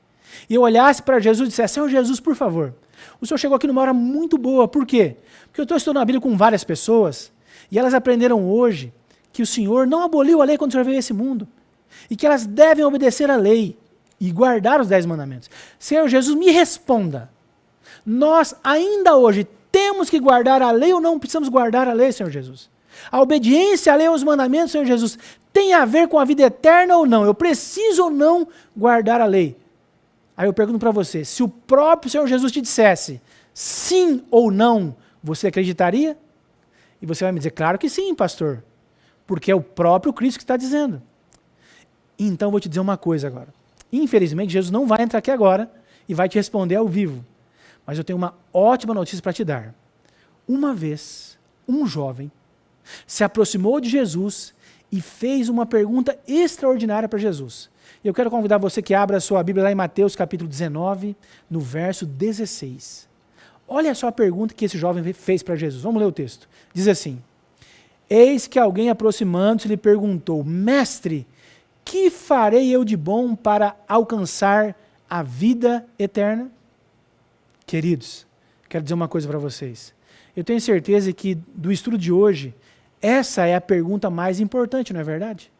e eu olhasse para Jesus e dissesse, Senhor Jesus, por favor, o Senhor chegou aqui numa hora muito boa. Por quê? Porque eu estou estudando a Bíblia com várias pessoas, e elas aprenderam hoje que o Senhor não aboliu a lei quando o Senhor veio a esse mundo, e que elas devem obedecer à lei e guardar os 10 mandamentos. Senhor Jesus, me responda. Nós ainda hoje temos que guardar a lei ou não precisamos guardar a lei, Senhor Jesus? A obediência à lei aos mandamentos, Senhor Jesus, tem a ver com a vida eterna ou não? Eu preciso ou não guardar a lei? Aí eu pergunto para você, se o próprio Senhor Jesus te dissesse sim ou não, você acreditaria? E você vai me dizer, claro que sim, pastor, porque é o próprio Cristo que está dizendo. Então eu vou te dizer uma coisa agora. Infelizmente, Jesus não vai entrar aqui agora e vai te responder ao vivo. Mas eu tenho uma ótima notícia para te dar. Uma vez, um jovem se aproximou de Jesus e fez uma pergunta extraordinária para Jesus. Eu quero convidar você que abra a sua Bíblia lá em Mateus capítulo 19, no verso 16. Olha só a pergunta que esse jovem fez para Jesus. Vamos ler o texto. Diz assim, eis que alguém aproximando-se lhe perguntou, mestre, que farei eu de bom para alcançar a vida eterna? Queridos, quero dizer uma coisa para vocês. Eu tenho certeza que do estudo de hoje, essa é a pergunta mais importante, não é verdade?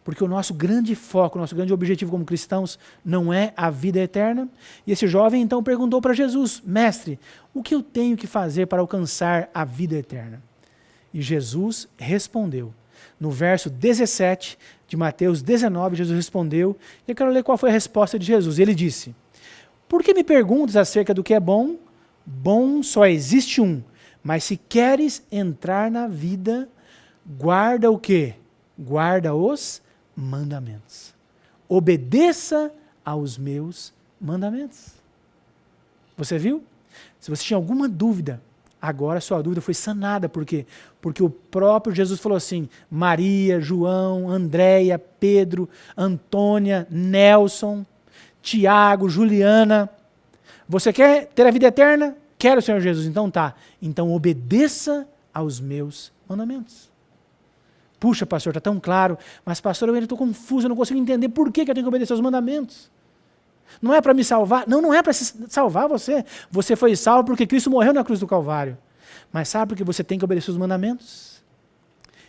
Porque o nosso grande foco, o nosso grande objetivo como cristãos não é a vida eterna. E esse jovem então perguntou para Jesus, mestre, o que eu tenho que fazer para alcançar a vida eterna? E Jesus respondeu. No verso 17 de Mateus 19, Jesus respondeu, e eu quero ler qual foi a resposta de Jesus. Ele disse, por que me perguntas acerca do que é bom? Bom só existe um, mas se queres entrar na vida, guarda o quê? Guarda os mandamentos. Obedeça aos meus mandamentos. Você viu? Se você tinha alguma dúvida, agora a sua dúvida foi sanada. Por quê? Porque o próprio Jesus falou assim, Maria, João, Andréia, Pedro, Antônia, Nelson, Tiago, Juliana, você quer ter a vida eterna? Quero, Senhor Jesus. Então tá. Então obedeça aos meus mandamentos. Puxa, pastor, está tão claro. Mas, pastor, eu ainda estou confuso, eu não consigo entender por que eu tenho que obedecer aos mandamentos. Não é para me salvar? Não, não é para salvar você. Você foi salvo porque Cristo morreu na cruz do Calvário. Mas sabe por que você tem que obedecer os mandamentos?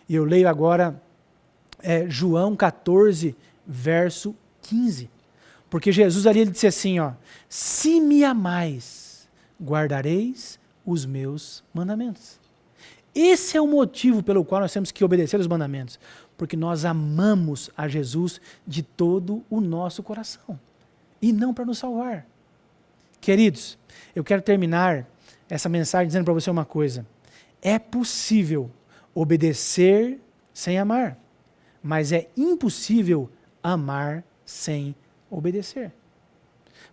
E eu leio agora João 14, verso 15. Porque Jesus ali ele disse assim, ó, se me amais, guardareis os meus mandamentos. Esse é o motivo pelo qual nós temos que obedecer os mandamentos. Porque nós amamos a Jesus de todo o nosso coração. E não para nos salvar. Queridos, eu quero terminar essa mensagem dizendo para você uma coisa. É possível obedecer sem amar. Mas é impossível amar sem obedecer.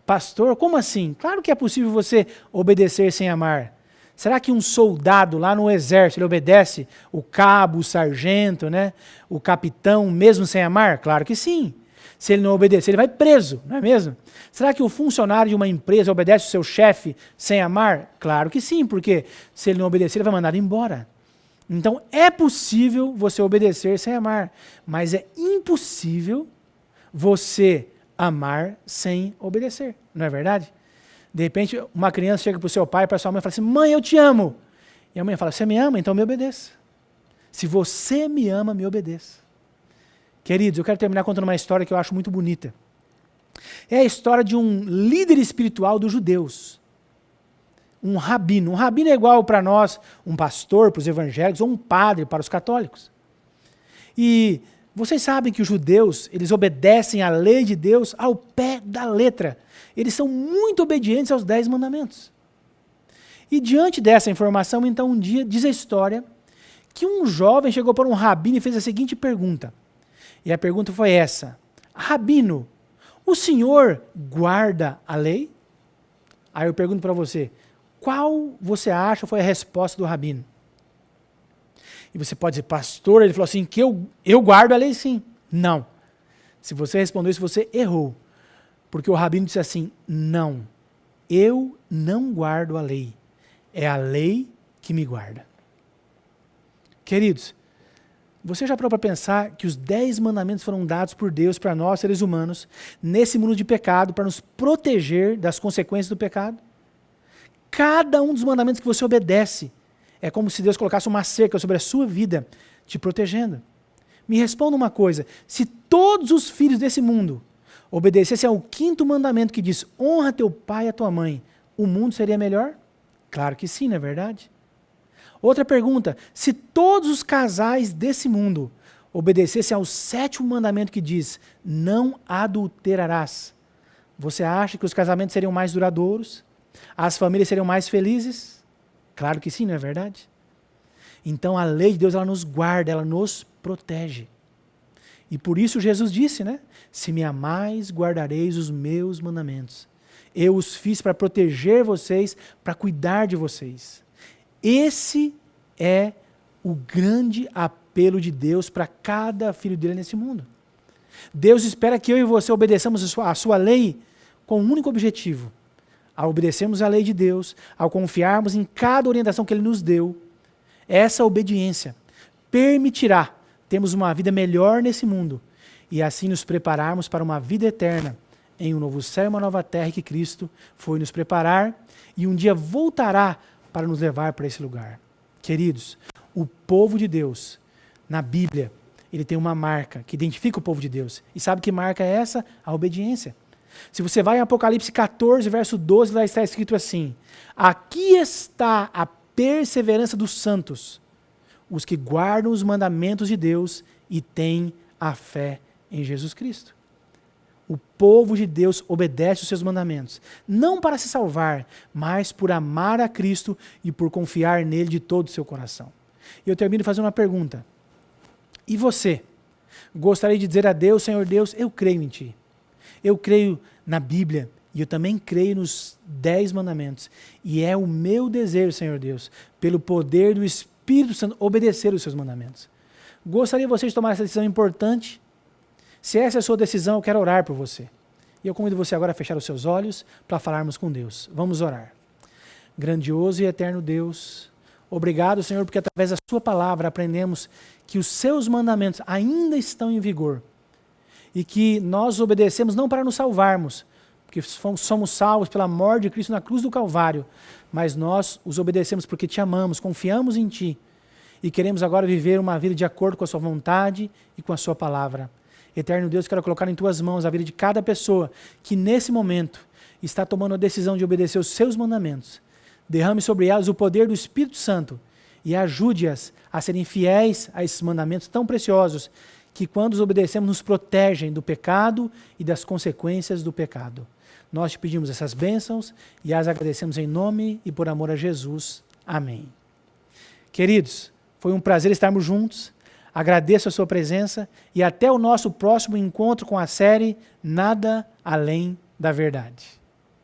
Pastor, como assim? Claro que é possível você obedecer sem amar. Será que um soldado lá no exército, ele obedece o cabo, o sargento, né? O capitão, mesmo sem amar? Claro que sim. Se ele não obedecer, ele vai preso, não é mesmo? Será que o funcionário de uma empresa obedece o seu chefe sem amar? Claro que sim, porque se ele não obedecer, ele vai mandar embora. Então, é possível você obedecer sem amar, mas é impossível você amar sem obedecer, não é verdade? De repente, uma criança chega para o seu pai, para a sua mãe e fala assim, mãe, eu te amo. E a mãe fala, você me ama? Então me obedeça. Se você me ama, me obedeça. Queridos, eu quero terminar contando uma história que eu acho muito bonita. É a história de um líder espiritual dos judeus. Um rabino. Um rabino é igual para nós, um pastor para os evangélicos, ou um padre para os católicos. E vocês sabem que os judeus, eles obedecem à lei de Deus ao pé da letra. Eles são muito obedientes aos 10 mandamentos. E diante dessa informação, então, um dia, diz a história, que um jovem chegou para um rabino e fez a seguinte pergunta. E a pergunta foi essa. Rabino, O senhor guarda a lei? Aí eu pergunto para você, qual você acha foi a resposta do rabino? E você pode dizer, pastor, ele falou assim, que eu guardo a lei sim. Não. Se você respondeu isso, você errou. Porque o rabino disse assim, não, eu não guardo a lei. É a lei que me guarda. Queridos, você já parou para pensar que os 10 mandamentos foram dados por Deus para nós, seres humanos, nesse mundo de pecado, para nos proteger das consequências do pecado? Cada um dos mandamentos que você obedece é como se Deus colocasse uma cerca sobre a sua vida, te protegendo. Me responda uma coisa, se todos os filhos desse mundo obedecessem ao 5º mandamento que diz, honra teu pai e a tua mãe, o mundo seria melhor? Claro que sim, não é verdade? Outra pergunta, se todos os casais desse mundo obedecessem ao 7º mandamento que diz, não adulterarás, você acha que os casamentos seriam mais duradouros? As famílias seriam mais felizes? Claro que sim, não é verdade? Então a lei de Deus, ela nos guarda, ela nos protege. E por isso Jesus disse, né? Se me amais, guardareis os meus mandamentos. Eu os fiz para proteger vocês, para cuidar de vocês. Esse é o grande apelo de Deus para cada filho dele nesse mundo. Deus espera que eu e você obedeçamos a sua lei com um único objetivo. Ao obedecermos a lei de Deus, ao confiarmos em cada orientação que Ele nos deu, essa obediência permitirá termos uma vida melhor nesse mundo e assim nos prepararmos para uma vida eterna em um novo céu e uma nova terra que Cristo foi nos preparar e um dia voltará para nos levar para esse lugar. Queridos, o povo de Deus, na Bíblia, ele tem uma marca que identifica o povo de Deus. E sabe que marca é essa? A obediência. Se você vai em Apocalipse 14, verso 12, lá está escrito assim, aqui está a perseverança dos santos, os que guardam os mandamentos de Deus e têm a fé em Jesus Cristo. O povo de Deus obedece os seus mandamentos, não para se salvar, mas por amar a Cristo e por confiar nele de todo o seu coração. E eu termino fazendo uma pergunta. E você? Gostaria de dizer a Deus, Senhor Deus, eu creio em Ti. Eu creio na Bíblia e eu também creio nos 10 mandamentos. E é o meu desejo, Senhor Deus, pelo poder do Espírito Santo, obedecer os seus mandamentos. Gostaria você de tomar essa decisão importante? Se essa é a sua decisão, eu quero orar por você. E eu convido você agora a fechar os seus olhos para falarmos com Deus. Vamos orar. Grandioso e eterno Deus, obrigado, Senhor, porque através da sua palavra aprendemos que os seus mandamentos ainda estão em vigor. E que nós obedecemos não para nos salvarmos, porque somos salvos pela morte de Cristo na cruz do Calvário, mas nós os obedecemos porque Te amamos, confiamos em Ti e queremos agora viver uma vida de acordo com a Sua vontade e com a Sua palavra. Eterno Deus, quero colocar em Tuas mãos a vida de cada pessoa que nesse momento está tomando a decisão de obedecer os Seus mandamentos. Derrame sobre elas o poder do Espírito Santo e ajude-as a serem fiéis a esses mandamentos tão preciosos que quando os obedecemos nos protegem do pecado e das consequências do pecado. Nós Te pedimos essas bênçãos e as agradecemos em nome e por amor a Jesus. Amém. Queridos, foi um prazer estarmos juntos. Agradeço a sua presença e até o nosso próximo encontro com a série Nada Além da Verdade.